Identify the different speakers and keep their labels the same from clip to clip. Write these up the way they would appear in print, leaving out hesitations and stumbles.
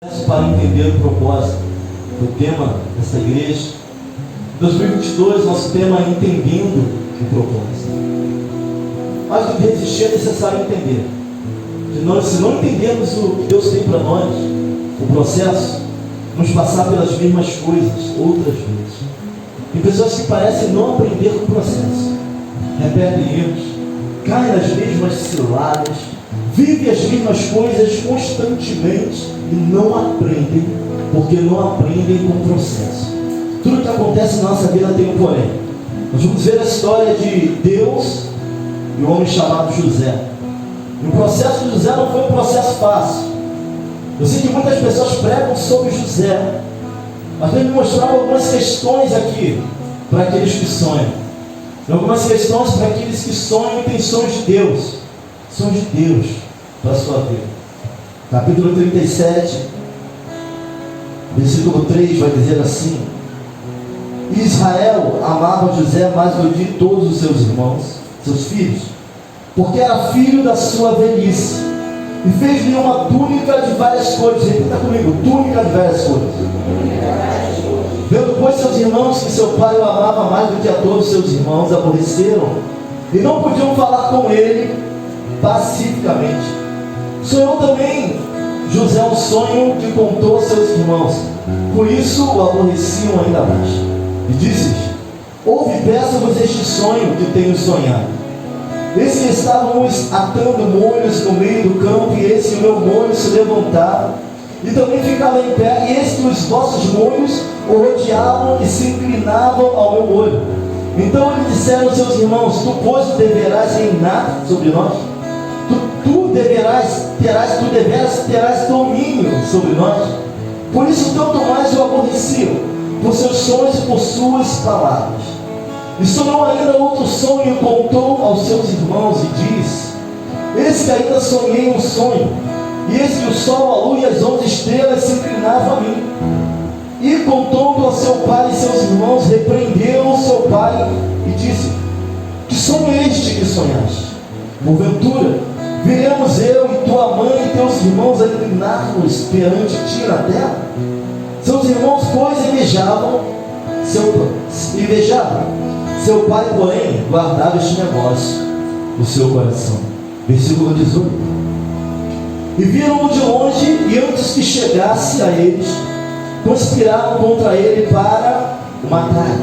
Speaker 1: Para entender o propósito do tema dessa igreja. Em 2022, nosso tema é entendendo o propósito. Mais do que resistir, é necessário entender. Se não entendermos o que Deus tem para nós, o processo, vamos passar pelas mesmas coisas outras vezes. Tem pessoas que parecem não aprender com o processo, repetem erros, caem nas mesmas ciladas, vivem as mesmas coisas constantemente e não aprendem, porque não aprendem com o processo. Tudo que acontece na nossa vida tem um porém. Nós vamos ver a história de Deus e um homem chamado José. E o processo de José não foi um processo fácil. Eu sei que muitas pessoas pregam sobre José, mas ele mostrava algumas questões aqui para aqueles que sonham. E algumas questões para aqueles que sonham e têm sonhos de Deus. Sonhos de Deus para a sua vida. Capítulo 37, versículo 3 vai dizer assim: Israel amava José mais do que todos os seus irmãos, seus filhos, porque era filho da sua velhice, e fez-lhe uma túnica de várias cores. Repita comigo: túnica de várias cores. Vendo, pois, seus irmãos que seu pai o amava mais do que a todos seus irmãos, aborreceram e não podiam falar com ele pacificamente. Sonhou também José um sonho que contou aos seus irmãos, por isso o aborreciam ainda mais. E disse-lhes: ouve, peço-vos este sonho que tenho sonhado. Eis que estávamos atando molhos no meio do campo, e eis que o meu molho se levantava e também ficava em pé, e eis que os vossos molhos o rodeavam e se inclinavam ao meu molho. Então lhe disseram os seus irmãos: tu, pois, deverás reinar sobre nós? Tu terás domínio sobre nós. Por isso tanto mais o aborreciam, por seus sonhos e por suas palavras. E sonhou ainda outro sonho e contou aos seus irmãos e disse: eis que ainda sonhei um sonho, e eis que o sol, a lua e as 11 estrelas se inclinavam a mim. E contando a seu pai e seus irmãos, repreendeu o seu pai e disse: que sonho é este que sonhaste? Porventura viremos eu e tua mãe e teus irmãos a inclinar-nos perante ti na terra? Seus irmãos, pois, invejavam. Seu pai, porém, guardava este negócio no seu coração. Versículo 18. E viram-no de longe, e antes que chegasse a eles, conspiraram contra ele para o matar.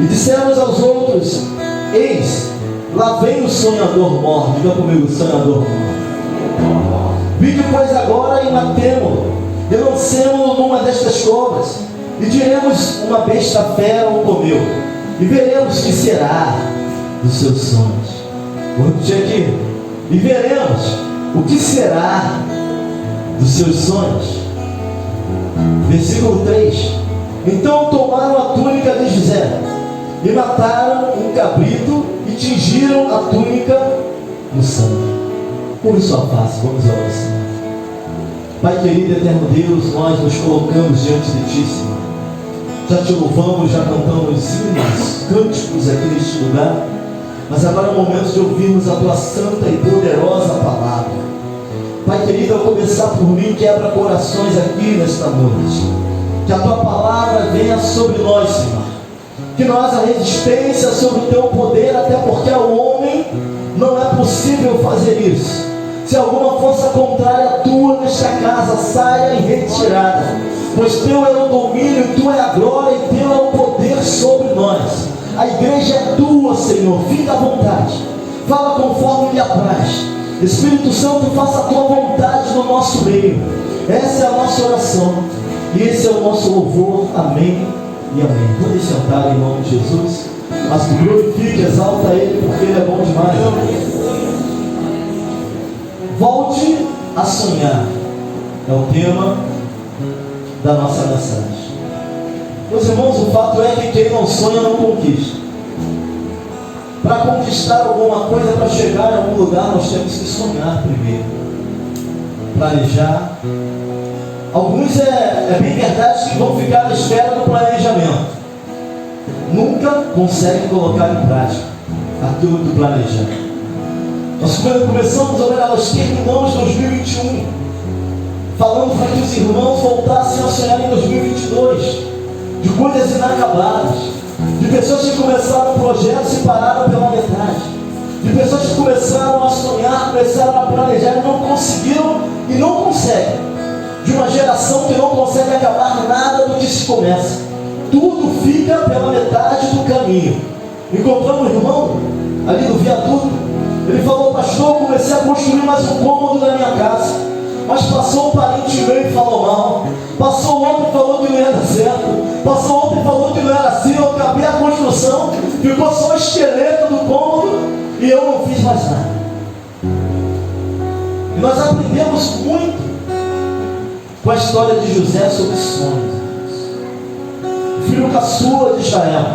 Speaker 1: E disseram uns aos outros: eis, lá vem o sonhador mor. Diga comigo: sonhador mor. Vinde, pois, agora e matemo-lo, e lancemo-lo numa destas covas, e diremos: uma besta fera o comeu, e veremos que será dos seus sonhos. Vou repetir aqui: e veremos o que será dos seus sonhos. Versículo 3: então tomaram a túnica de José, e mataram um cabrito, e tingiram a túnica no sangue. Por sua face, vamos orar, Senhor. Pai querido, eterno Deus, nós nos colocamos diante de Ti, Senhor. Já Te louvamos, já cantamos hinos, cânticos aqui neste lugar, mas agora é o momento de ouvirmos a Tua santa e poderosa palavra. Pai querido, ao começar por mim, quebra corações aqui nesta noite. Que a Tua palavra venha sobre nós, Senhor. Que não haja resistência sobre o Teu poder, até porque ao homem não é possível fazer isso. Se alguma força contrária tua nesta casa, saia em retirada, pois Teu é o domínio, Tua é a glória e Teu é o poder sobre nós. A igreja é Tua, Senhor, fica à vontade, fala conforme lhe apraz. Espírito Santo, faça a Tua vontade no nosso meio. Essa é a nossa oração e esse é o nosso louvor. Amém e amém. Pode sentar em nome de Jesus, mas que glorifique, exalta Ele, porque Ele é bom demais. Volte a sonhar é o tema da nossa mensagem. Meus irmãos, o fato é que quem não sonha não conquista. Para conquistar alguma coisa, para chegar em algum lugar, nós temos que sonhar primeiro, planejar. Alguns é bem verdade que vão ficar à espera do planejamento, nunca conseguem colocar em prática aquilo que planejar. Nós começamos a ver, nós terminamos 2021 falando para que os irmãos voltassem a sonhar em 2022, de coisas inacabadas, de pessoas que começaram projetos e pararam pela metade, de pessoas que começaram a sonhar, começaram a planejar e não conseguiram e não conseguem, de uma geração que não consegue acabar nada do que se começa, tudo fica pela metade do caminho. Encontramos um irmão ali no viaduto, ele falou: pastor, eu comecei a construir mais um cômodo da minha casa, mas passou um parente meu e falou mal, passou outro e falou que não ia dar certo, passou outro e falou que não era assim, eu acabei a construção, ficou só o esqueleto do cômodo e eu não fiz mais nada. E nós aprendemos muito com a história de José sobre sonhos. O filho caçula de Israel,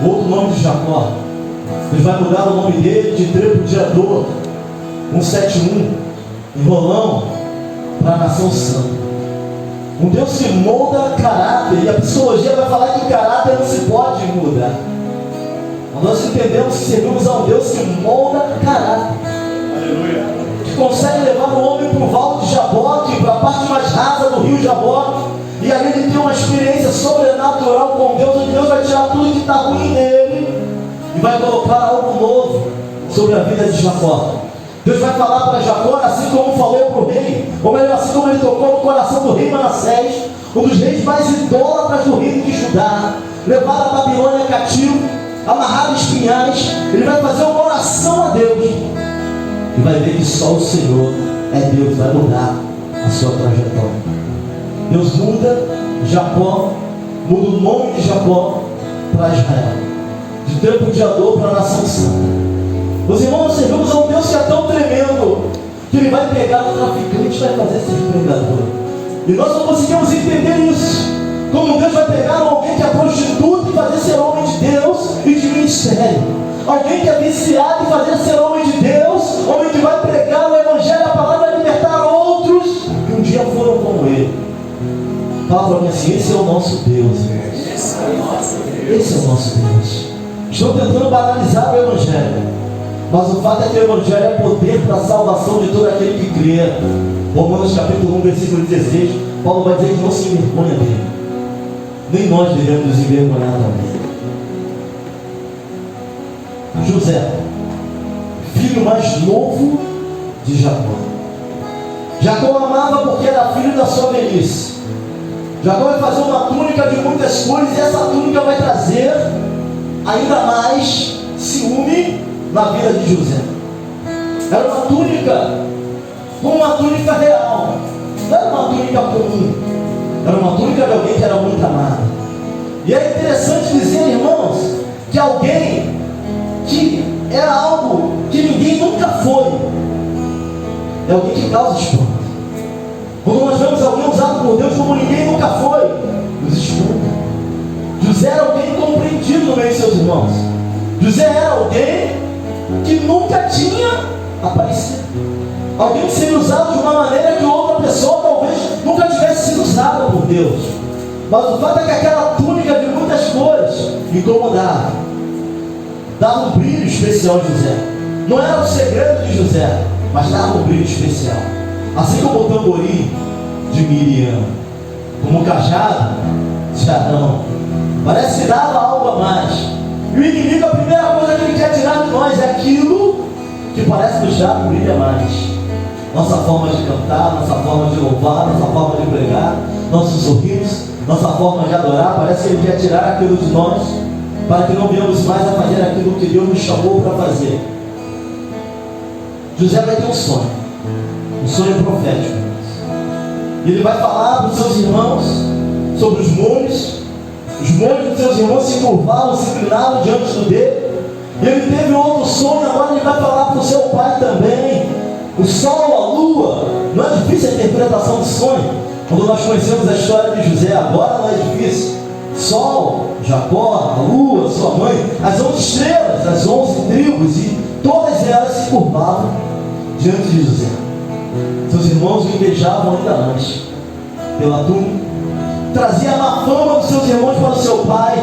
Speaker 1: outro nome de Jacó, Deus vai mudar o nome dele de Trepudiador 171, enrolão, para a nação santa. Um Deus que molda caráter, e a psicologia vai falar que o caráter não se pode mudar. Mas nós entendemos que servimos a um Deus que molda caráter. Aleluia. Que consegue levar o homem para o vale de Jaboque, para a parte mais rasa do rio Jaboque, e ali ele tem uma experiência sobrenatural com Deus, onde Deus vai tirar tudo que está ruim nele e vai colocar algo novo sobre a vida de Jacó. Deus vai falar para Jacó, assim como falou para o rei, ou melhor, assim como ele tocou no coração do rei Manassés, um dos reis mais idólatras do reino de Judá, levado a Babilônia cativo, amarrado em espinhais. Ele vai fazer uma oração a Deus e vai ver que só o Senhor é Deus, vai mudar a sua trajetória. Deus muda Jacó, muda o nome de Jacó para Israel, de Trepudiador para a nação santa. Os irmãos, nós servimos a um Deus que é tão tremendo que ele vai pegar o traficante e vai fazer ser pregador. E nós não conseguimos entender isso, como Deus vai pegar alguém que é prostituta e fazer ser homem de Deus e de ministério, alguém que é viciado e fazer ser homem de Deus, homem que vai pregar o evangelho, a palavra, vai libertar outros que um dia foram como ele. Fala para mim assim: esse é o nosso Deus, irmãos. Esse é o nosso Deus. Estou tentando banalizar o evangelho, mas o fato é que o evangelho é poder para a salvação de todo aquele que crê. Romanos capítulo 1, versículo 16, Paulo vai dizer que não se envergonha dele. Nem nós devemos nos envergonhar também. José, filho mais novo de Jacó. Jacó amava porque era filho da sua velhice. Jacó vai fazer uma túnica de muitas cores, e essa túnica vai trazer ainda mais ciúme na vida de José. Era uma túnica, como uma túnica real, não era uma túnica comum, era uma túnica de alguém que era muito amado. E é interessante dizer, irmãos, que alguém que era algo que ninguém nunca foi, é alguém que causa espanto. Quando nós vemos alguém usado por Deus como ninguém nunca foi, nos espanta. José era alguém compreendido no meio de seus irmãos. José era alguém que nunca tinha aparecido, alguém que seria usado de uma maneira que outra pessoa talvez nunca tivesse sido usada por Deus. Mas o fato é que aquela túnica de muitas cores incomodava, dava um brilho especial a José. Não era o segredo de José, mas dava um brilho especial. Assim como o tamborim de Miriam, como o cajado de Arão, parece que dava algo a mais. E o inimigo, a primeira coisa que ele quer tirar de nós é aquilo que parece nos dar brilha mais. Nossa forma de cantar, nossa forma de louvar, nossa forma de pregar, nossos sorrisos, nossa forma de adorar. Parece que ele quer tirar aquilo de nós, para que não venhamos mais a fazer aquilo que Deus nos chamou para fazer. José vai ter um sonho profético. E ele vai falar para os seus irmãos sobre os molhos dos seus irmãos se curvaram, se inclinaram diante do dele. E ele teve outro sonho, agora ele vai falar para o seu pai também. O sol, a lua, não é difícil a interpretação do sonho. Quando nós conhecemos a história de José, agora não é difícil. Sol, Jacó, a lua, sua mãe, as 11 estrelas, as 11 tribos, e todas elas se curvavam diante de José. Seus irmãos o invejavam ainda antes pela túnica, trazia a má fama dos seus irmãos para o seu pai.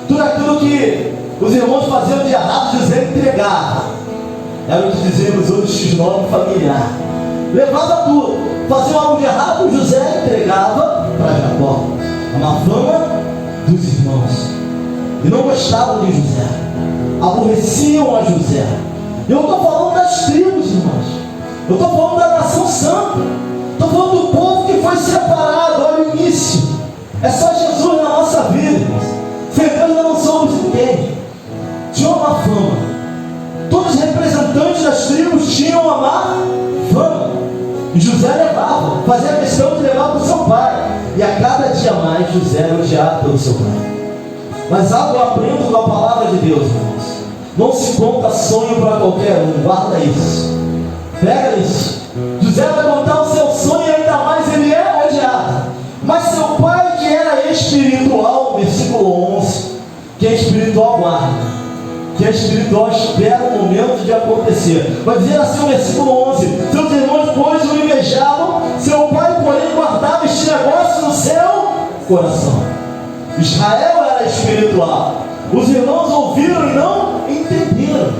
Speaker 1: Tudo aquilo que os irmãos faziam de errado, José entregava. Era o que dizemos hoje X9 familiar. levava tudo. Fazia algo de errado, José entregava para Jacó. A má fama dos irmãos. E não gostavam de José, aborreciam a José. Eu estou falando das tribos, irmãos. Eu estou falando da nação santa. Estou falando do povo que foi separado. Olha o início. É só Jesus na nossa vida, irmãos. Sem Deus nós não somos ninguém. Tinha uma má fama. Todos os representantes das tribos tinham uma má fama. E José levava, fazia questão de levar para o seu pai. E a cada dia mais José era odiado pelo seu pai. Mas algo eu aprendo com a palavra de Deus, irmãos. Não se conta sonho para qualquer um. Guarda isso. Pega isso. José vai contar o seu sonho e ainda mais ele é odiado. Mas seu pai, que era espiritual, versículo 11, que é espiritual, guarda. Que é espiritual, espera o momento de acontecer. Vai dizer assim o versículo 11: seus irmãos, pois, o invejavam, seu pai, porém, guardava este negócio no seu coração. Israel era espiritual. Os irmãos ouviram e não entenderam.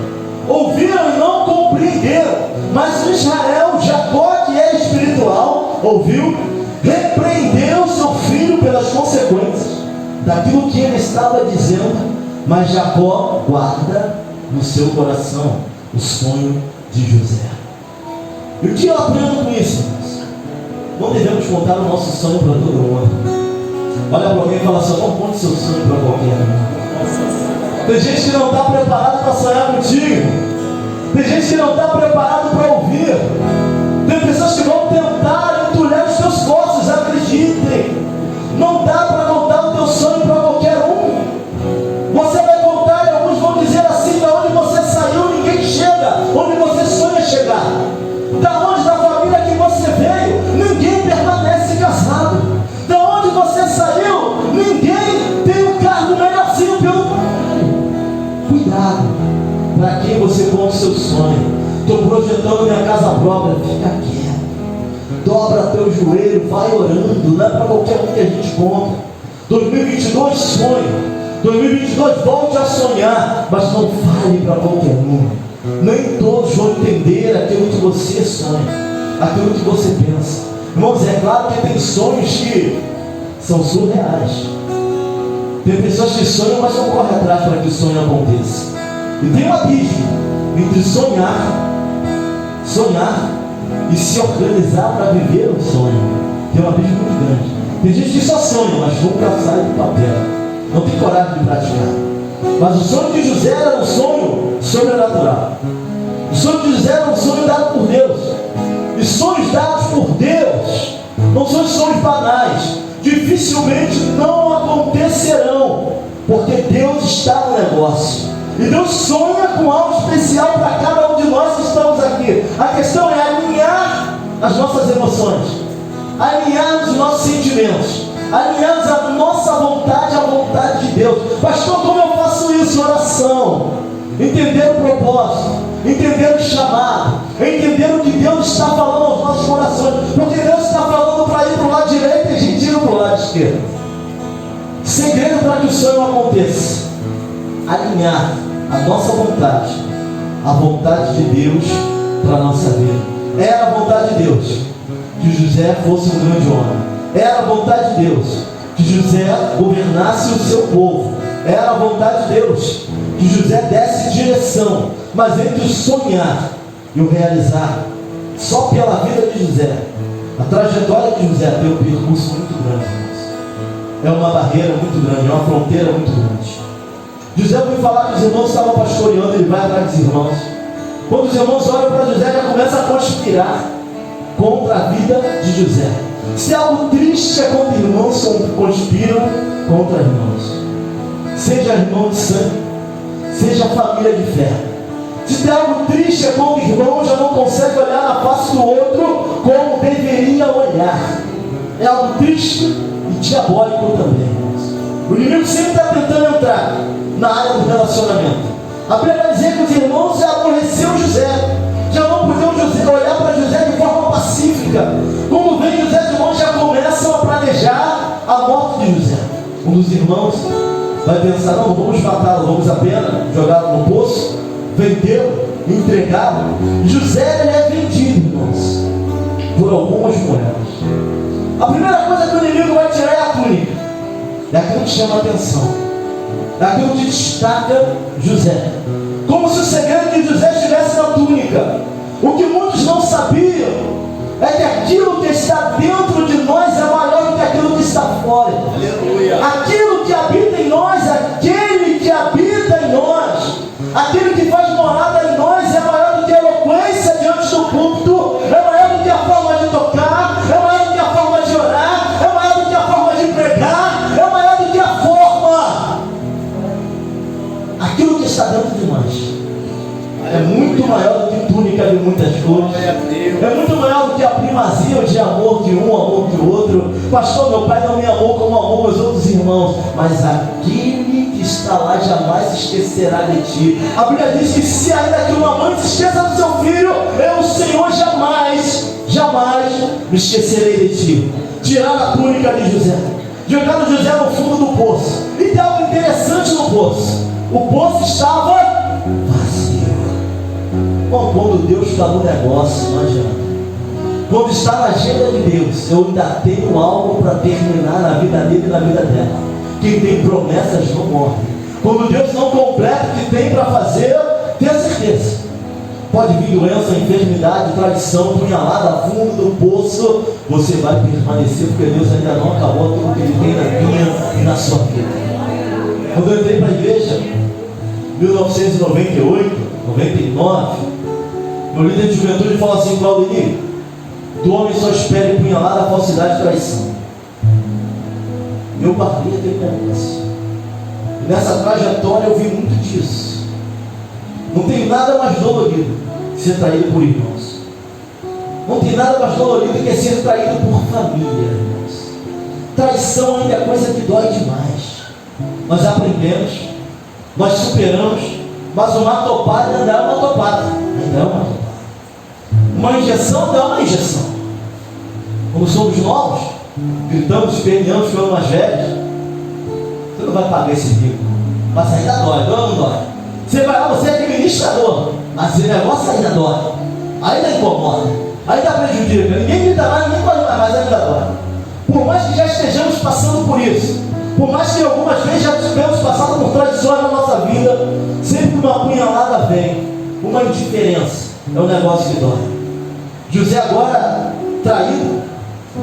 Speaker 1: Ouviram e não compreenderam. Mas o Israel, Jacó, que é espiritual, ouviu, repreendeu seu filho pelas consequências daquilo que ele estava dizendo. Mas Jacó guarda no seu coração o sonho de José. E o que eu aprendo com isso, irmãos? Não devemos contar o nosso sonho para todo mundo. Olha para alguém e fala assim: não conte seu sonho para qualquer um. Tem gente que não está preparado para sonhar contigo. Tem gente que não está preparado para ouvir. Tem pessoas que vão tentar entulhar os teus costos. Acreditem, não dá para contar o teu sonho para qualquer um. Você vai contar e alguns vão dizer assim: da onde você saiu ninguém chega onde você sonha chegar. Da onde da família que você veio ninguém permanece casado. Da onde você saiu ninguém tem um cargo melhorzinho pelo trabalho. Cuidado para quem você conta o seu sonho. Estou projetando minha casa própria. Fica quieto, dobra teu joelho, vai orando. Não é para qualquer um que a gente conta. 2022 sonho. 2022 volte a sonhar, mas não fale para qualquer um. Nem todos vão entender aquilo que você sonha, aquilo que você pensa. Irmãos, é claro que tem sonhos que são surreais. Tem pessoas que sonham, mas não correm atrás para que o sonho aconteça. E tem um abismo entre sonhar e se organizar para viver um sonho. Tem um abismo muito grande. Tem gente que só sonha, mas nunca sai do papel. Não tem coragem de praticar. Mas o sonho de José era um sonho sobrenatural. O sonho de José era um sonho dado por Deus. E sonhos dados por Deus não são sonhos banais. Dificilmente não acontecerão, porque Deus está no negócio. E Deus sonha com algo especial para cada um de nós que estamos aqui. A questão é alinhar as nossas emoções, alinhar os nossos sentimentos, alinhamos a nossa vontade à vontade de Deus. Pastor, como eu faço isso? Oração. Entender o propósito, entender o chamado, entender o que Deus está falando aos nossos corações. Porque Deus está falando para ir para o lado direito e a gente ir para o lado esquerdo. Segredo para que o sonho aconteça: alinhar a nossa vontade à vontade de Deus para a nossa vida. Era a vontade de Deus que José fosse um grande homem. Era a vontade de Deus que José governasse o seu povo. Era a vontade de Deus que José desse direção. Mas entre o sonhar e o realizar, só pela vida de José, a trajetória de José tem um percurso muito grande. É uma barreira muito grande, é uma fronteira muito grande. José foi falar que os irmãos estavam pastoreando, ele vai atrás dos irmãos. Quando os irmãos olham para José, já começa a conspirar contra a vida de José. Se é algo triste é quando irmãos conspiram contra irmãos. Seja irmão de sangue, seja família de fé. Se é algo triste é quando o irmão já não consegue olhar na face do outro como deveria olhar. É algo triste e diabólico também, irmãos. O inimigo sempre está tentando entrar na área do relacionamento. A Bíblia vai dizer que os irmãos já aborreceram José, já não podiam olhar para José de forma pacífica. Como vem José, os irmãos já começam a planejar a morte de José. Um dos irmãos vai pensar: não, vamos matá-lo, vamos apenas jogá-lo no poço, vendê-lo, entregá-lo. José, ele é vendido, irmãos. por algumas moedas. A primeira coisa que o inimigo vai tirar é a túnica. É aquilo que chama a atenção. É aquilo que destaca José. Como se o segredo de José estivesse na túnica. O que muitos não sabiam é que aquilo que está dentro de nós é maior do que aquilo que está fora. Aleluia. Aquilo que habita em nós, aquele que habita em nós, aquele que faz morada em nós é maior do que a eloquência diante do púlpito, é maior do que a forma de tocar, é maior do que a forma de orar, é maior do que a forma de pregar, é maior do que a forma. Aquilo que está dentro de nós é muito maior do que túnica de muitas cores. É muito maior do que a primazia de amor de um, amor do outro. Pastor, meu pai não me amou como amou meus outros irmãos. Mas aquele que está lá jamais se esquecerá de ti. A Bíblia diz que se ainda que uma mãe se esqueça do seu filho, eu, o Senhor, jamais me esquecerei de ti. Tiraram a túnica de José, jogaram José no fundo do poço. E tem algo interessante no poço. O poço estava vazio. Bom, quando Deus está no negócio, não adianta. Quando está na agenda de Deus, eu ainda tenho algo para terminar na vida dele e na vida dela. Quem tem promessas não morre. Quando Deus não completa o que tem para fazer, tenha certeza. Pode vir doença, enfermidade, traição, punhalada, fundo do poço. Você vai permanecer, porque Deus ainda não acabou tudo que Ele tem na minha e na sua vida. Quando eu entrei para a igreja, 1998, 99, meu líder de juventude fala assim: Claudemir, do homem só espera punhalada, falsidade e traição. Eu parei aquele negócio. E nessa trajetória eu vi muito disso. Não tem nada mais dolorido que ser traído por irmãos. Não tem nada mais dolorido que ser traído por família, irmãos. Traição ainda é coisa que dói demais. Nós aprendemos, nós superamos, mas uma topada ainda é uma topada. Ainda é uma topada. Uma injeção ainda é uma injeção. Como somos novos, gritamos, esperneamos, ficamos mais velhos. Você não vai pagar esse bico, mas ainda dói, dói ou não dói? Você vai lá, você é administrador, mas esse negócio ainda dói, ainda incomoda, ainda prejudica. Ninguém grita mais, ninguém pode mais, mas ainda dói. Por mais que já estejamos passando por isso, por mais que algumas vezes já tivemos passado por traições na nossa vida, sempre uma punhalada vem, uma indiferença, é um negócio que dói. José agora traído,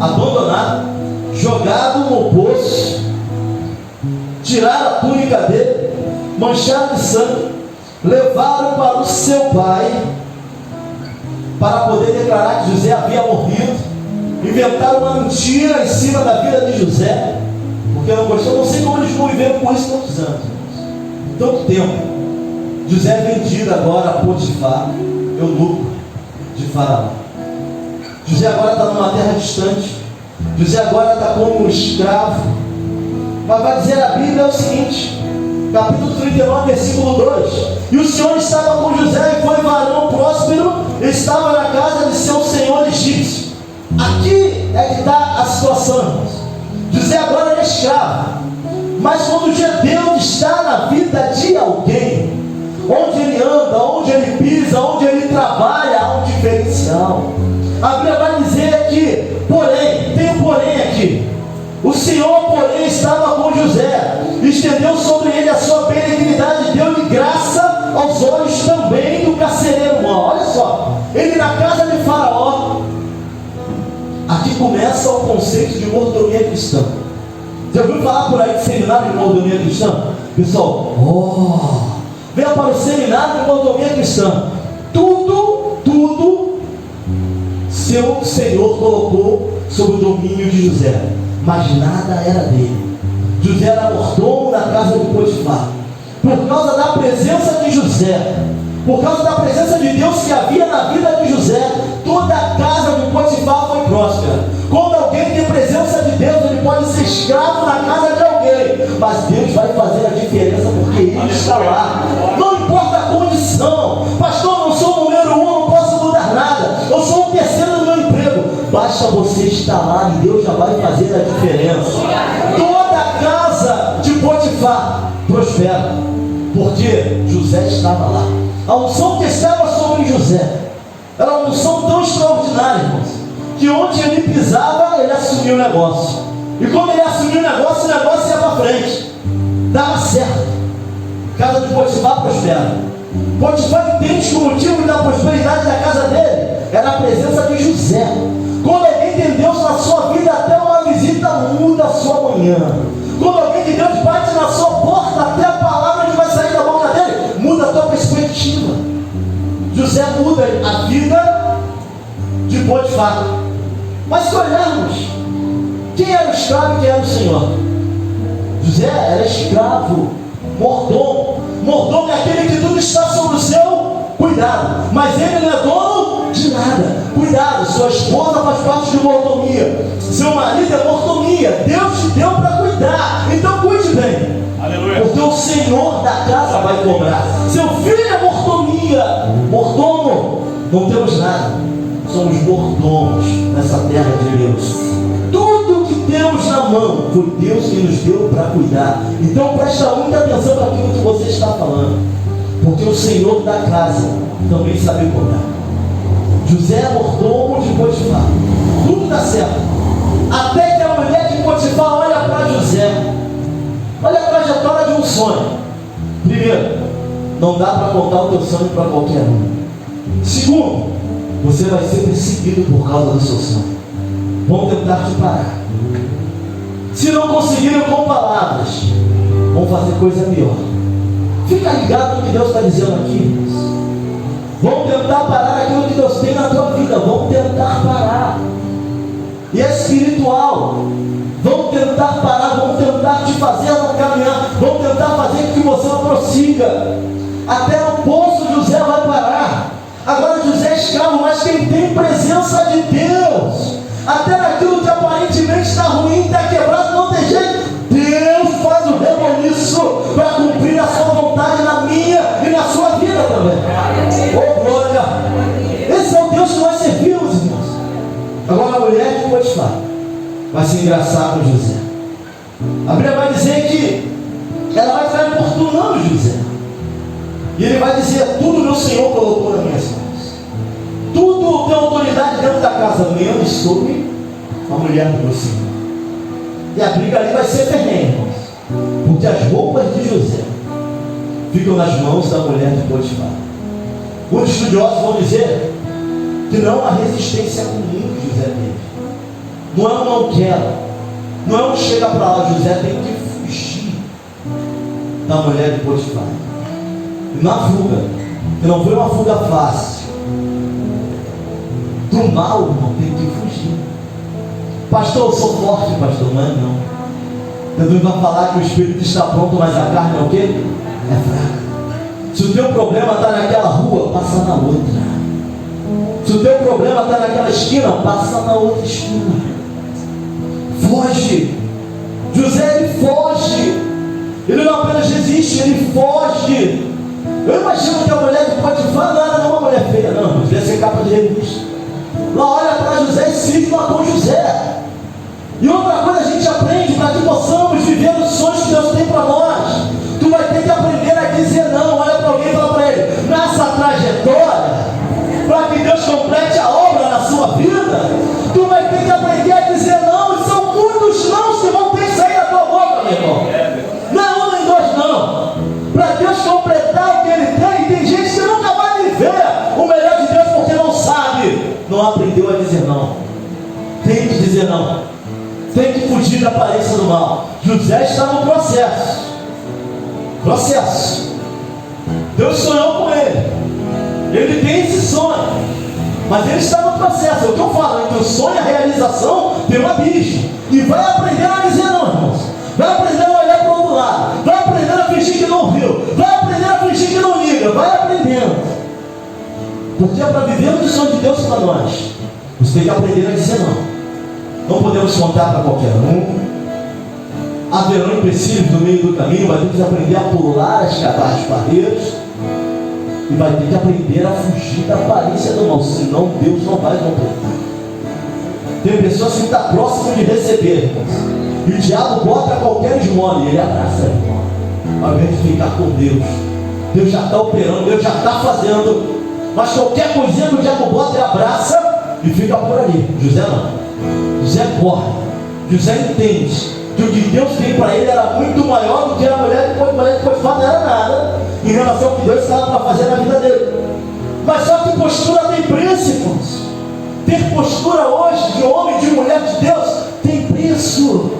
Speaker 1: abandonado, jogado no poço, tiraram a túnica dele, mancharam de sangue, levaram para o seu pai, para poder declarar que José havia morrido, inventaram uma mentira em cima da vida de José, porque não gostou. Não sei como eles conviveram com isso tantos anos, tanto tempo. José é vendido agora a Potifar, eunuco de Faraó. José agora está numa terra distante. José agora está como um escravo. Mas vai dizer a Bíblia o seguinte, capítulo 39, versículo 2: e o Senhor estava com José e foi varão próspero, estava na casa de seu senhor egípcio. Aqui é que está a situação, irmãos. José agora é escravo, mas quando Deus está na vida de alguém, onde ele anda, onde ele pisa, onde ele trabalha, há um diferencial. A Bíblia vai dizer que, porém, tem um porém aqui. O Senhor, porém, estava com José, estendeu sobre ele a sua benignidade, deu-lhe graça aos olhos também do carcereiro mau. Olha só, ele na casa de Faraó. Aqui começa o conceito de mordomia cristã. Já ouviu falar por aí de seminário de mordomia cristã? Pessoal, venha para o seminário de mordomia cristã. Tudo seu Senhor colocou sob o domínio de José, mas nada era dele. José era mordomo na casa de Potifar. Por causa da presença de José, por causa da presença de Deus que havia na vida de José, toda a casa de Potifar foi próspera. Quando alguém tem presença de Deus, ele pode ser escravo na casa de alguém, mas Deus vai fazer a diferença porque Ele está lá. Não importa a condição. Pastor, não sou o número 1, não posso mudar nada, eu sou o terceiro do meu emprego. Basta você estar lá e Deus já vai fazer a diferença. Toda a casa de Potifar prospera, porque José estava lá. A unção que estava sobre José era uma unção tão extraordinária, irmãos, que onde ele pisava, ele assumia o negócio. E quando ele assumiu o negócio ia para frente. Dava certo. A casa de Potifar prospera. Potifar entende que o motivo da prosperidade da casa dele era a presença de José. Quando alguém tem Deus na sua vida, até uma visita muda a sua manhã. Quando alguém de Deus bate na sua porta, até a palavra que vai sair da boca dele muda a tua perspectiva. José muda a vida de Potifar. Mas se olharmos, quem era o escravo e quem era o Senhor? José era escravo, mordomo. Mordomo é aquele que tudo está sob o seu cuidado, mas ele não é dono de nada. Cuidado, sua esposa faz parte de mordomia, seu marido é mordomia. Deus te deu para cuidar, então cuide bem. Aleluia. Porque o Senhor da casa vai cobrar. Seu filho é mordomia. Mordomo, não temos nada, somos mordomos nessa terra de Deus. Tudo que temos na mão foi Deus que nos deu para cuidar. Então presta muita atenção para aquilo que você está falando, porque o Senhor da casa também sabe cobrar. José é mordomo de Potifar. Tudo dá certo, até que a mulher de Potifar olha para José. Olha a trajetória de um sonho. Primeiro, não dá para contar o teu sonho para qualquer um. Segundo, você vai ser perseguido por causa do seu sonho. Vão tentar te parar. Se não conseguirem com palavras, vão fazer coisa pior. Fica ligado no que Deus está dizendo aqui. Vão tentar parar aquilo que Deus tem na tua vida. Vão tentar parar. E é espiritual. Vão tentar parar, vão tentar te fazer não caminhar, vão tentar fazer com que você não prossiga. Até no poço José vai parar. Agora José é escravo, mas quem tem presença de Deus, até naquilo que aparentemente está ruim, está quebrado, não tem jeito, Deus faz o reboliço para cumprir a sua vontade na minha e na sua vida também. Oh glória! Esse é o Deus que nós servimos, irmãos. Agora a mulher de Potifar vai se engraçar com José. A Bíblia vai dizer que ela vai ficar importunando José. E ele vai dizer: tudo meu Senhor colocou nas minhas mãos. Tudo tem autoridade dentro da casa, menos sobre a mulher do meu Senhor. E a briga ali vai ser ferrenha, irmãos. Porque as roupas de José ficam nas mãos da mulher de Potifar. Muitos estudiosos vão dizer que não há resistência comum que José teve. Não é um não quero, não é um chega para lá. José tem que fugir da mulher de Potifar. E na fuga, que não foi uma fuga fácil, do mal, irmão, tem que fugir. Pastor, eu sou forte, pastor, não é não. Jesus vai falar que o espírito está pronto, mas a carne é o quê? É fraca. Se o teu problema está naquela rua, passa na outra. Se o teu problema está naquela esquina, passa na outra esquina. Foge. José, ele foge. Ele não apenas resiste, ele foge. Eu imagino que a mulher de Potifar não era uma mulher feia, não. Devia ser capa de revista. Ela olha para José e cisma com José. E outra coisa a gente aprende, para que possamos viver os sonhos que Deus tem para nós, tu vai ter que aprender a dizer não. Olha para alguém e fala para ele: nessa trajetória, para que Deus complete a obra na sua vida, tu vai ter que aprender a dizer não. E são muitos nãos que vão ter que sair da tua boca, meu irmão. Não é um nem dois, não. Para Deus completar o que Ele tem gente que nunca vai viver o melhor de Deus porque não sabe, não aprendeu a dizer não. Tem que dizer não. Tem que fugir da aparência do mal. José está no processo. Deus sonhou com ele. Ele tem esse sonho, mas ele está no processo. É o que eu falo, entre o sonho e a realização tem um abismo. E vai aprender a dizer não, irmãos. Vai aprender a olhar para o outro lado. Vai aprender a fingir que não viu. Vai aprender a fingir que não liga. Vai aprendendo. Porque é para viver o sonho de Deus para nós, você tem que aprender a dizer não. Não podemos contar para qualquer um. Haverão empecilhos no meio do caminho. Vai ter que aprender a pular as barreiras. E vai ter que aprender a fugir da aparência do mal. Senão Deus não vai completar. Tem pessoas que estão próximas de receber, irmãos. E o diabo bota qualquer esmola e ele abraça a esmola. Ao invés de ficar com Deus. Deus já está operando, Deus já está fazendo. Mas qualquer coisinha que o diabo bota, ele abraça e fica por ali. José não. José corre. José entende que o que Deus tem para ele era muito maior do que a mulher de Potifar não era nada em relação ao que Deus estava para fazer na vida dele. Mas só que postura tem preço, irmãos. Ter postura hoje de homem, de mulher de Deus, tem preço.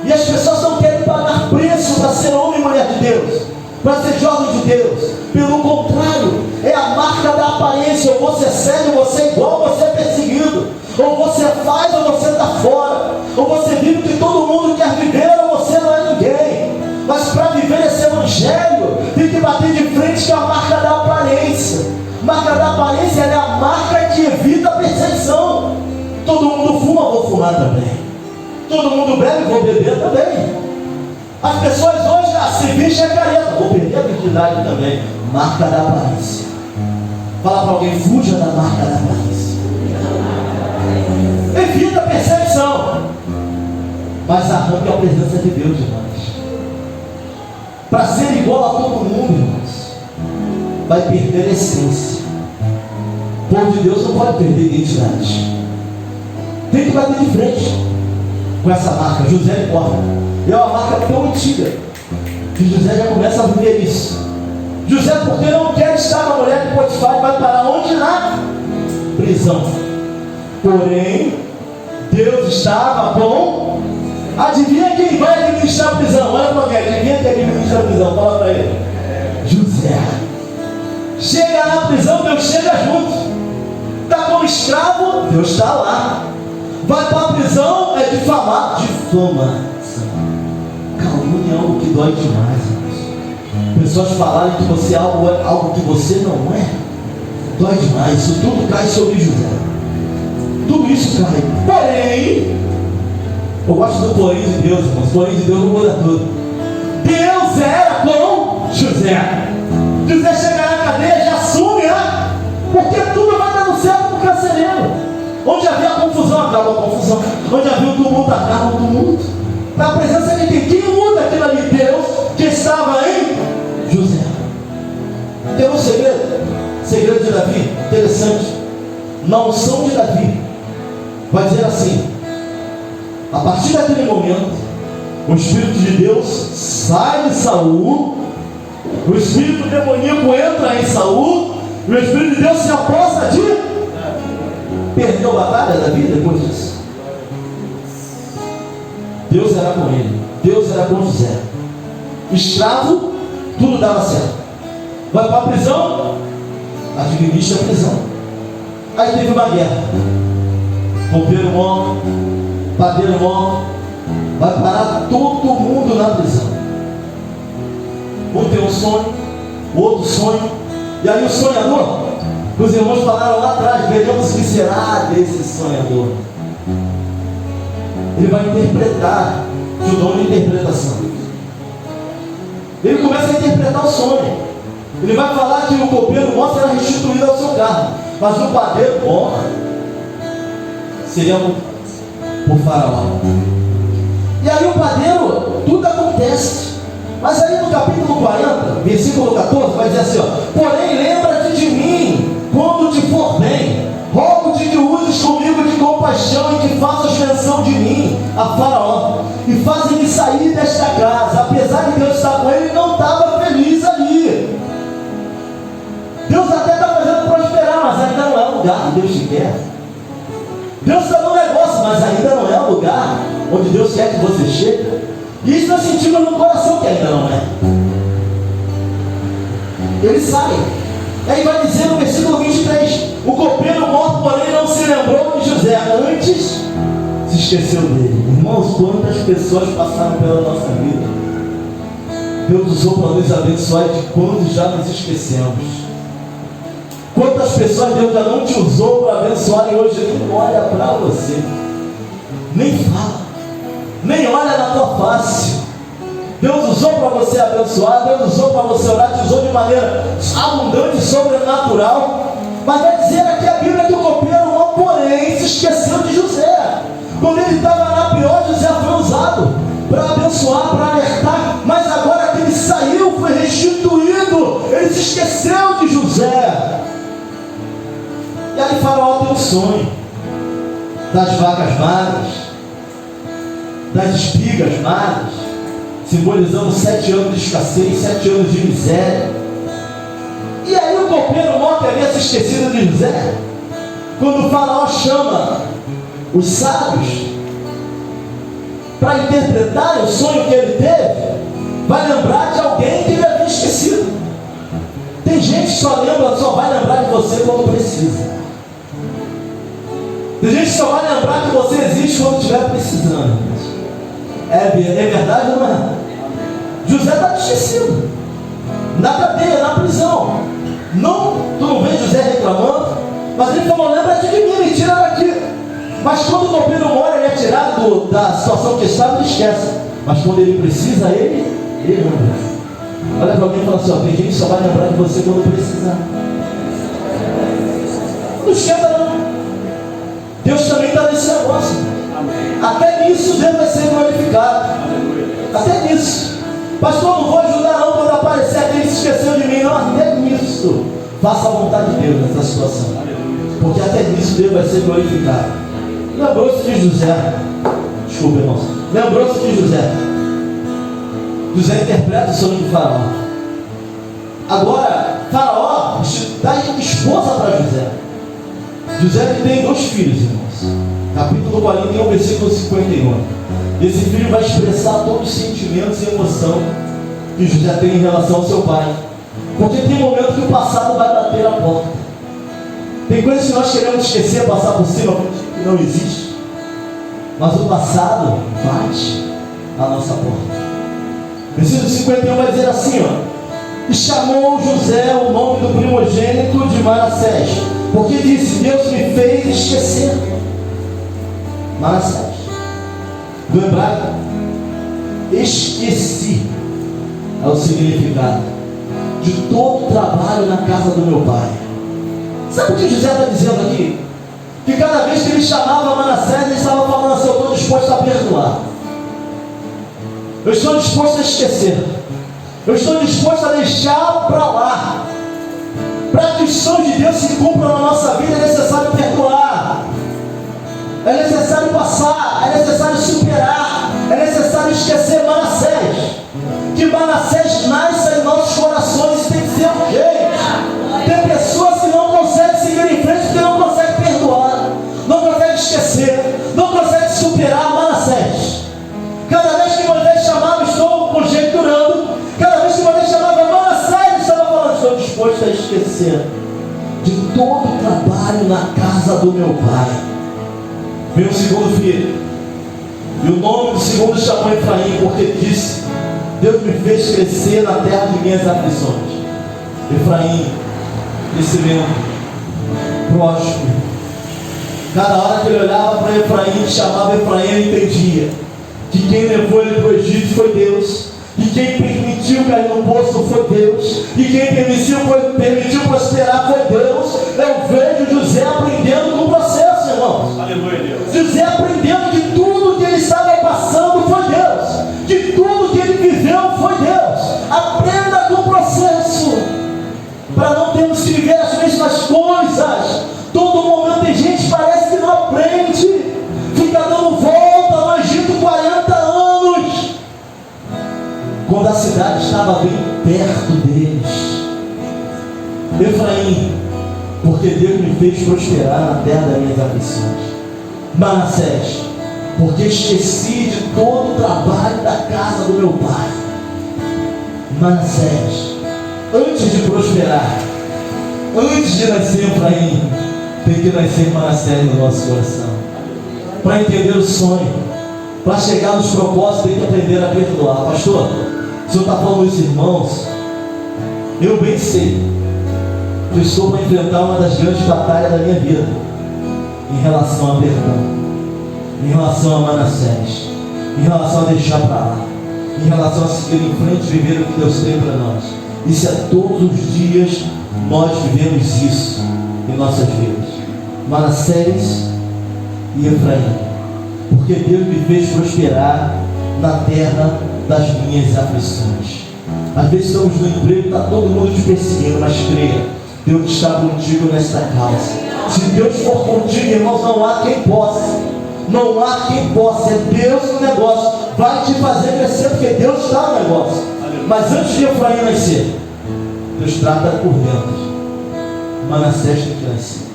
Speaker 1: E as pessoas não querem pagar preço para ser homem e mulher de Deus, para ser jovem de Deus. Pelo contrário, é a marca da aparência. Ou você segue, ou você é igual, ou você é perseguido. Ou você faz, ou você está fora. Ou você vive o que todo mundo quer viver, ou você não é ninguém. Mas para viver esse evangelho, tem que bater de frente com a marca da aparência. Marca da aparência é a marca que evita a perseguição. Todo mundo fuma, vou fumar também. Todo mundo bebe, vou beber também. As pessoas hoje se vestem a careta, vou perder a virgindade também. Marca da aparência. Fala para alguém, fuja da marca da aparência. Evita a perseguição, mas arranque a presença de Deus, irmãos. Para ser igual a todo mundo, irmãos, vai perder a essência. O povo de Deus não pode perder a identidade. Tem que bater de frente com essa marca. José importa. É uma marca tão antiga que José já começa a viver isso. José, porque não quer estar com a mulher de Potifar, vai parar onde? Na prisão. Porém, Deus estava com... Adivinha quem vai administrar a prisão? Olha para alguém, adivinha quem administra a prisão? Fala para ele. José. Chega na prisão, Deus chega junto. Está como escravo, Deus está lá. Vai para a prisão, é difamado. Difamação. Calúnia é algo que dói demais, irmãos. Pessoas falarem que você é algo que você não é, dói demais. Isso tudo cai sobre José. Tudo isso cai. Porém, eu gosto do porém de Deus, irmãos. Porém de Deus não muda tudo. Deus era com José. José chega na cadeia, já assume, né? Porque tudo vai dando certo para o carcereiro. Onde havia confusão, acaba a confusão. Onde havia um tumulto, acaba o tumulto. Na presença de quem muda aquilo ali? Deus, que estava em José. Tem um segredo. Segredo de Davi, interessante. Na unção de Davi, vai dizer assim: a partir daquele momento, o Espírito de Deus sai de Saul, o Espírito demoníaco entra em Saul, e o Espírito de Deus se aposta de... Perdeu a batalha da vida depois disso. Deus era com ele, Deus era com José. Escravo, tudo dava certo. Vai para a prisão, administra a prisão. Aí teve uma guerra. Copeiro morto, padeiro morto, vai parar todo mundo na prisão. Um tem um sonho, o outro sonho, e aí o sonhador, os irmãos falaram lá atrás, veremos o que será desse sonhador. Ele vai interpretar, o dom de interpretação. Ele começa a interpretar o sonho. Ele vai falar que o copeiro morto será restituído ao seu carro, mas o padeiro morto seria por Faraó. E aí o padeiro, tudo acontece. Mas aí no capítulo 40, versículo 14, vai dizer assim, ó: porém lembra-te de mim quando te for bem, rogo-te que uses comigo de compaixão e que faças menção de mim a Faraó, e fazem-me sair desta casa. Apesar de Deus estar com ele, ele não estava feliz ali. Deus até está fazendo prosperar, mas ainda não é o lugar que Deus te quer. Deus está no negócio, mas ainda não é o lugar onde Deus quer que você chegue. E isso é sentido no coração que ainda não é. Ele sai. E aí vai dizer no versículo 23: o copeiro morto, porém, não se lembrou de José, antes se esqueceu dele. Irmãos, quantas pessoas passaram pela nossa vida, Deus usou para nos abençoar, de quando já nos esquecemos. Quantas pessoas Deus já não te usou para abençoar e hoje nem olha para você, nem fala, nem olha na tua face. Deus usou para você abençoar, Deus usou para você orar, te usou de maneira abundante e sobrenatural. Mas vai dizer aqui a Bíblia que o copeiro, porém, se esqueceu de José. Quando ele estava na pior, José foi usado para abençoar, para alertar. Mas agora que ele saiu, foi restituído, ele se esqueceu de José. E E aí Faraó tem um sonho das vacas magras, das espigas magras, simbolizando 7 anos de escassez, 7 anos de miséria. E aí o copeiro maior que havia se esquecido de José, quando o Faraó chama os sábios para interpretar o sonho que ele teve, vai lembrar de alguém que ele havia esquecido. Tem gente que só vai lembrar de você quando precisa. Tem gente que só vai lembrar que você existe quando estiver precisando. É verdade ou não é? José está esquecido, na cadeia, na prisão. Tu não vê José reclamando, mas ele falou: lembra-te de mim, me tira daqui. Mas quando o copeiro mora, ele é tirado da situação que estava, ele esquece. Mas quando ele precisa, ele lembra. Olha para alguém e fala assim: ó, tem gente que só vai lembrar de você quando precisar. Não esquenta não. Deus também está nesse negócio. Até nisso Deus vai ser glorificado. Até nisso. Pastor, não vou ajudar não quando aparecer aquele que se esqueceu de mim. Não, até nisso. Faça a vontade de Deus nessa situação. Porque até nisso Deus vai ser glorificado. Lembrou-se de José. Desculpa, irmãos. Lembrou-se de José. José interpreta o sonho de Faraó. Agora, Faraó dá esposa para José. José tem 2 filhos, irmãos. Capítulo 41, versículo 51. Esse filho vai expressar todos os sentimentos e emoção que José tem em relação ao seu pai. Porque tem momento que o passado vai bater a porta. Tem coisas que nós queremos esquecer, passar por cima, que não existe. Mas o passado bate a nossa porta. Versículo 51 vai dizer assim, ó: e chamou José o nome do primogênito de Manassés, porque disse: Deus me fez esquecer. Manassés, do hebraico, esqueci é o significado de todo o trabalho na casa do meu pai. Sabe o que José está dizendo aqui? Que cada vez que ele chamava Manassés, ele estava falando assim: eu estou disposto a perdoar, eu estou disposto a esquecer, eu estou disposto a deixar para lá. Para que os sonhos de Deus se cumpram na nossa vida, é necessário perdoar, é necessário passar, é necessário superar, é necessário esquecer Manassés. Que Manassés nasça em nossos corações, tem que ser urgente. Tem pessoas que não conseguem seguir em frente porque não conseguem perdoar, não conseguem esquecer, não conseguem superar Manassés. Cada vez que Moisés chamava, estou conjecturando, cada vez que Moisés chamava Manassés, estava falando: estou disposto a esquecer de todo o trabalho na casa do meu pai. Veio o segundo filho, e o nome do segundo chamou Efraim, porque disse: Deus me fez crescer na terra de minhas aflições. Efraim, crescimento, próspero. Cada hora que ele olhava para Efraim, chamava Efraim, ele entendia que quem levou ele para o Egito foi Deus, e quem permitiu cair no poço foi Deus, e quem permitiu prosperar foi Deus. Eu vejo José aprendendo com o processo, irmãos. Aleluia, Deus. José aprendendo que tudo que ele estava passando foi Deus, que tudo que ele viveu foi Deus. Aprenda com o processo, para não termos que viver as mesmas coisas. Todo momento tem gente que parece que não aprende, fica dando volta no Egito 40 anos, quando a cidade estava bem perto deles. Efraim, porque Deus me fez prosperar na terra das minhas aflições. Manassés, porque esqueci de todo o trabalho da casa do meu pai. Manassés, antes de prosperar, antes de nascer Efraim, tem que nascer Manassés no nosso coração. Para entender o sonho, para chegar nos propósitos, tem que aprender a perdoar. Pastor, o senhor está falando isso, irmãos? Eu bem sei que eu estou para enfrentar uma das grandes batalhas da minha vida em relação a perdão, em relação a Manassés, em relação a deixar para lá, em relação a seguir em frente e viver o que Deus tem para nós. Isso é todos os dias nós vivemos isso em nossas vidas. Manassés e Efraim, porque Deus me fez prosperar na terra das minhas aflições. Às vezes estamos no emprego, está todo mundo te perseguindo, mas creia, Deus está contigo nesta causa. Se Deus for contigo, irmãos, não há quem possa. Não há quem possa. É Deus no negócio. Vai te fazer crescer, porque Deus está no negócio. Mas antes de Efraim nascer, Deus trata por dentro. Manassés tem que nascer.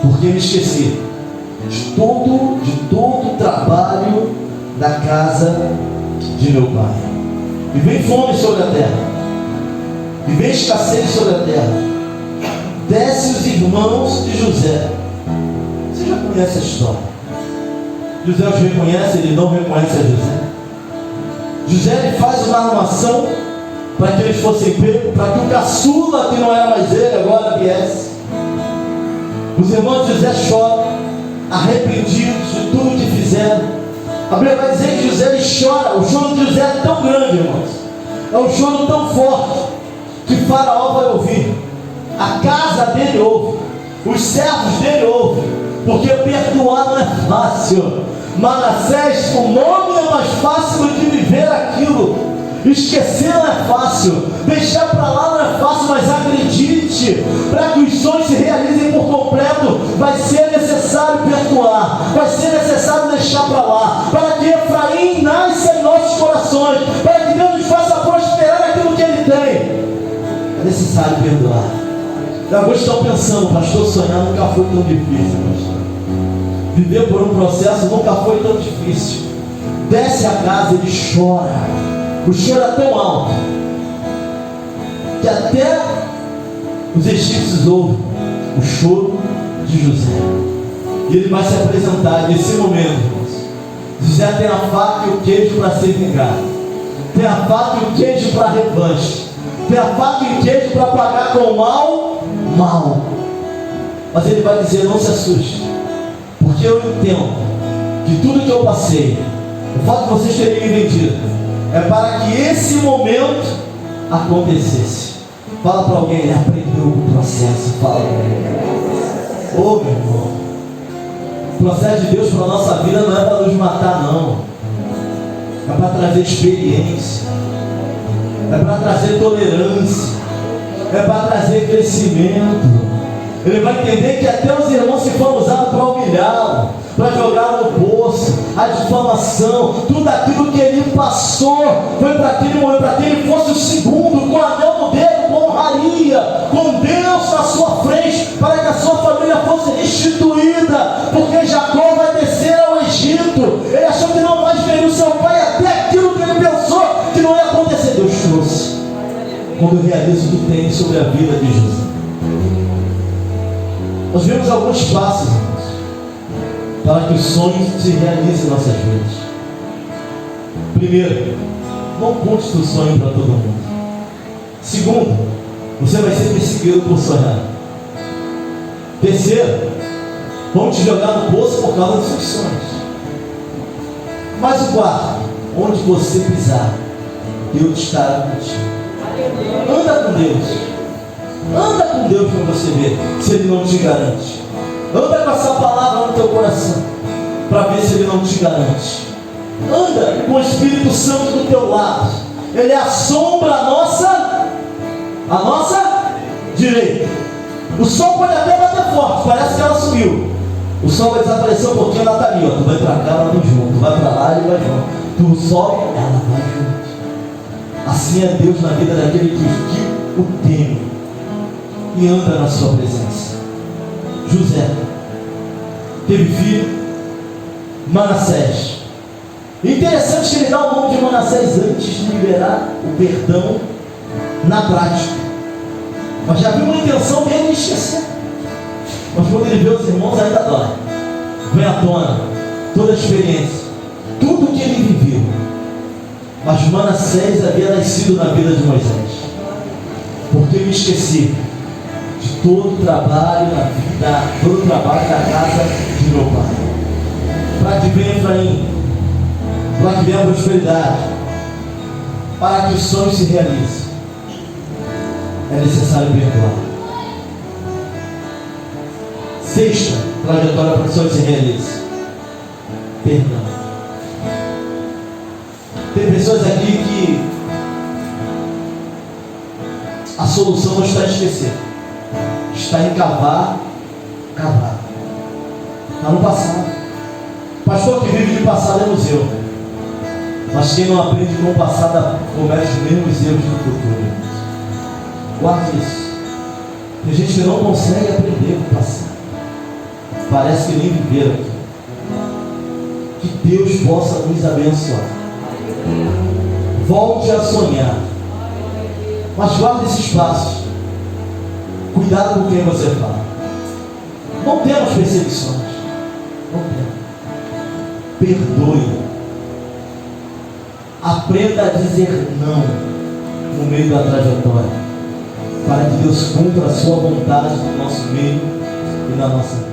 Speaker 1: Porque me esqueci de todo o trabalho da casa de meu pai. E vem fome sobre a terra. E vem escassez sobre a terra. Desce os irmãos de José. Você já conhece a história. José os reconhece, ele não reconhece a José. José ele faz uma armação para que eles fossem pegos, para que o caçula, que não era mais ele, agora viesse. Os irmãos de José choram, arrependidos de tudo que fizeram. A Bíblia vai dizer que José ele chora. O choro de José é tão grande, irmãos. É um choro tão forte que Faraó vai ouvir. A casa dele ouve. Os servos dele ouvem. Porque perdoar não é fácil. Manassés, o nome é mais fácil do que viver aquilo. Esquecer não é fácil, deixar para lá não é fácil, mas acredite, para que os sonhos se realizem por completo, vai ser necessário perdoar, vai ser necessário deixar para lá, para que Efraim nasça em nossos corações, para que Deus nos faça prosperar aquilo que Ele tem. É necessário perdoar. Alguns estão pensando, pastor, sonhar nunca foi tão difícil, pastor. Viver por um processo nunca foi tão difícil. Desce a casa, ele chora. O choro é tão alto que até os egípcios ouvem o choro de José. E ele vai se apresentar nesse momento, irmãos. José tem a faca e o queijo para ser vingado. Tem a faca e o queijo para revanche. Tem a faca e o queijo para pagar com o mal. Mas ele vai dizer, não se assuste, porque eu entendo que tudo que eu passei, o fato de vocês terem me vendido, é para que esse momento acontecesse. Fala para alguém, ele aprendeu o processo. Fala para ele. Ô meu irmão, o processo de Deus para a nossa vida não é para nos matar, não. É para trazer experiência. É para trazer tolerância. É para trazer crescimento. Ele vai entender que até os irmãos, se foram usados para humilhá-lo, para jogar no poço, a difamação, tudo aquilo que ele passou, foi para que ele morreu, para que ele fosse o segundo, com o anel no dedo, com honraria, com Deus na sua frente, para que a sua família fosse restituída, porque Jacó vai descer ao Egito. Ele achou que não mais veria o seu pai, até aquilo que ele pensou que não ia acontecer, Deus trouxe. Quando eu realizo o que tem sobre a vida de José. Nós vemos alguns passos, irmãos, para que os sonhos se realizem em nossas vidas. Primeiro, não conte o sonho para todo mundo. Segundo, você vai ser perseguido por sonhar. Terceiro, vão te jogar no poço por causa dos seus sonhos. Mas o quarto, onde você pisar, Deus estará contigo. Anda com Deus. Anda com Deus para você ver se Ele não te garante. Anda com essa palavra no teu coração para ver se Ele não te garante. Anda com o Espírito Santo do teu lado. Ele assombra a nossa direita. O sol pode até bater forte, parece que ela sumiu. O sol vai desaparecer um pouquinho, ela está ali, ó. Tu vai para cá, ela vem junto. Tu vai para lá, ele vai junto. Tu sobe, ela vai junto. Assim é Deus na vida daquele que o teme e anda na sua presença. José teve filho, Manassés. Interessante que ele dá o nome de Manassés antes de liberar o perdão na prática. Mas já viu uma intenção dele de esquecer. Mas quando ele vê os irmãos, ainda dói. Vem à tona toda a experiência, tudo o que ele viveu. Mas Manassés havia nascido na vida de Moisés. Porque eu me esqueci de todo o trabalho na vida, todo o trabalho da casa de meu pai. Para que venha Efraim, para que venha a prosperidade, para que os sonhos se realizem, é necessário perdoar. Sexta trajetória para que os sonhos se realizem: perdão. Tem pessoas aqui que a solução não está em esquecer, está em cavar. Está no passado. Pastor que vive de passado é museu. Mas quem não aprende com o passado comete os mesmos erros no futuro. Guarde isso. Tem gente que não consegue aprender com o passado. Parece que nem viveram aqui. Que Deus possa nos abençoar. Volte a sonhar. Mas guarde esses passos. Cuidado com quem você fala. Não temos perseguições. Não temos. Perdoe. Aprenda a dizer não no meio da trajetória, para que Deus cumpra a sua vontade no nosso meio e na nossa vida.